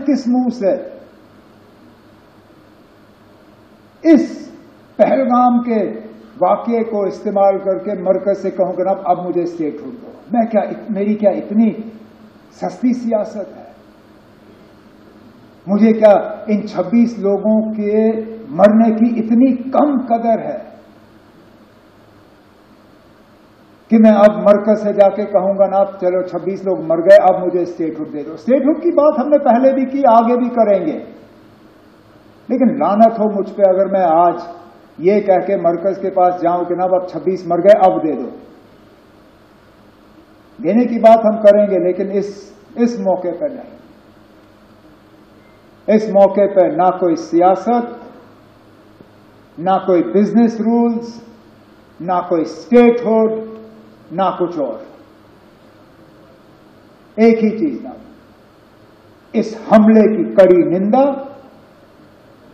کس منہ سے اس پہلگام کے واقعے کو استعمال کر کے مرکز سے کہوں کہ اب مجھے اسٹیٹ ہوڈ دو؟ میری کیا اتنی سستی سیاست ہے؟ مجھے کیا ان 26 لوگوں کے مرنے کی اتنی کم قدر ہے کہ میں اب مرکز سے جا کے کہوں گا اب چلو 26 لوگ مر گئے، اب مجھے اسٹیٹ ہوڈ دے دو؟ اسٹیٹ ہوڈ کی بات ہم نے پہلے بھی کی، آگے بھی کریں گے، لیکن لعنت ہو مجھ پہ اگر میں آج یہ کہہ کے مرکز کے پاس جاؤں کہ اب 26 مر گئے اب دے دو۔ دینے کی بات ہم کریں گے لیکن اس موقع پہ نہیں۔ اس موقع پہ نہ کوئی سیاست، نہ کوئی بزنس رولز، نہ کوئی اسٹیٹ ہوڈ، نہ کچھ اور۔ ایک ہی چیز نہ، اس حملے کی کڑی نندا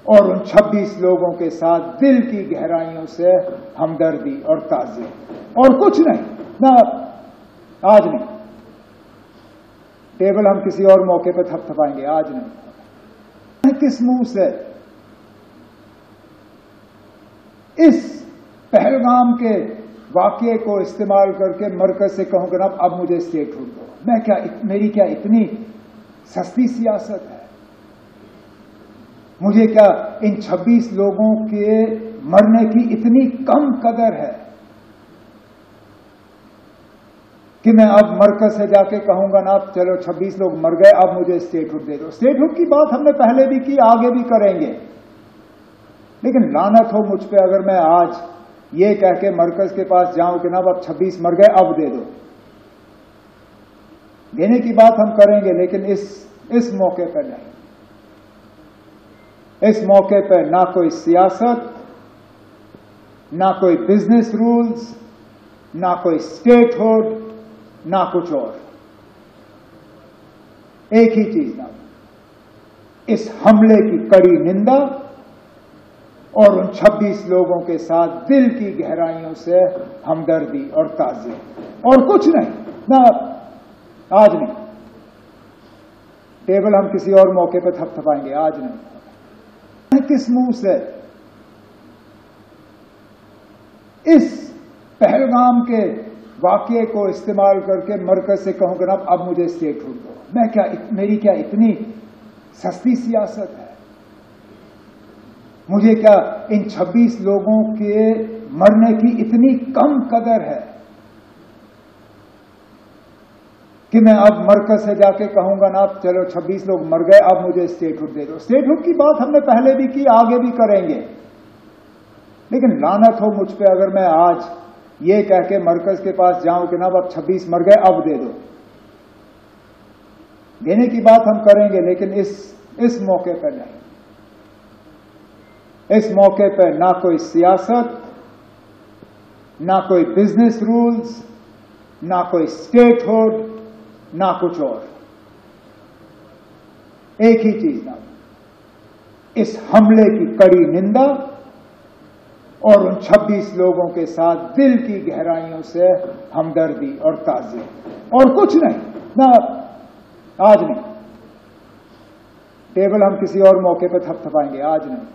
اور ان 26 لوگوں کے ساتھ دل کی گہرائیوں سے ہمدردی اور تعزیت، اور کچھ نہیں۔ نہ آج نہیں، ٹیبل ہم کسی اور موقع پہ تھپ تھپائیں گے، آج نہیں۔ کس منہ سے اس پہلگام کے واقعے کو استعمال کر کے مرکز سے کہوں کہ اب مجھے اسٹیٹ ہوڈ دو؟ میری کیا اتنی سستی سیاست ہے؟ مجھے کیا ان 26 لوگوں کے مرنے کی اتنی کم قدر ہے کہ میں اب مرکز سے جا کے کہوں گا اب چلو 26 لوگ مر گئے، اب مجھے اسٹیٹ ہوڈ دے دو؟ اسٹیٹ ہوڈ کی بات ہم نے پہلے بھی کی، آگے بھی کریں گے، لیکن لعنت ہو مجھ پہ اگر میں آج یہ کہہ کے مرکز کے پاس جاؤں کہ اب 26 مر گئے اب دے دو۔ دینے کی بات ہم کریں گے لیکن اس موقع پہ نہیں۔ اس موقع پہ نہ کوئی سیاست، نہ کوئی بزنس رولز، نہ کوئی اسٹیٹ ہوڈ، نہ کچھ اور۔ ایک ہی چیز نہ، اس حملے کی کڑی نندا اور ان 26 لوگوں کے ساتھ دل کی گہرائیوں سے ہمدردی اور تعزیت، اور کچھ نہیں۔ نہ آج نہیں، ٹیبل ہم کسی اور موقع پہ تھپ تھپائیں گے، آج نہیں۔ کس منہ سے اس پہلگام کے واقعے کو استعمال کر کے مرکز سے کہوں کہ اب مجھے اسٹیٹ ہوڈ دو؟ میری کیا اتنی سستی سیاست ہے؟ مجھے کیا ان 26 لوگوں کے مرنے کی اتنی کم قدر ہے کہ میں اب مرکز سے جا کے کہوں گا اب چلو 26 لوگ مر گئے، اب مجھے اسٹیٹ ہوڈ دے دو؟ اسٹیٹ ہوڈ کی بات ہم نے پہلے بھی کی، آگے بھی کریں گے، لیکن لعنت ہو مجھ پہ اگر میں آج یہ کہہ کے مرکز کے پاس جاؤں کہ اب 26 مر گئے اب دے دو۔ دینے کی بات ہم کریں گے لیکن اس موقع پہ نہیں۔ اس موقع پہ نہ کوئی سیاست، نہ کوئی بزنس رولز، نہ کوئی اسٹیٹ ہوڈ، نہ کچھ اور۔ ایک ہی چیز نہ، اس حملے کی کڑی نندا اور ان 26 لوگوں کے ساتھ دل کی گہرائیوں سے ہمدردی اور تعزیت، اور کچھ نہیں۔ نہ آج نہیں، ٹیبل ہم کسی اور موقع پہ تھپ تھپائیں گے، آج نہیں۔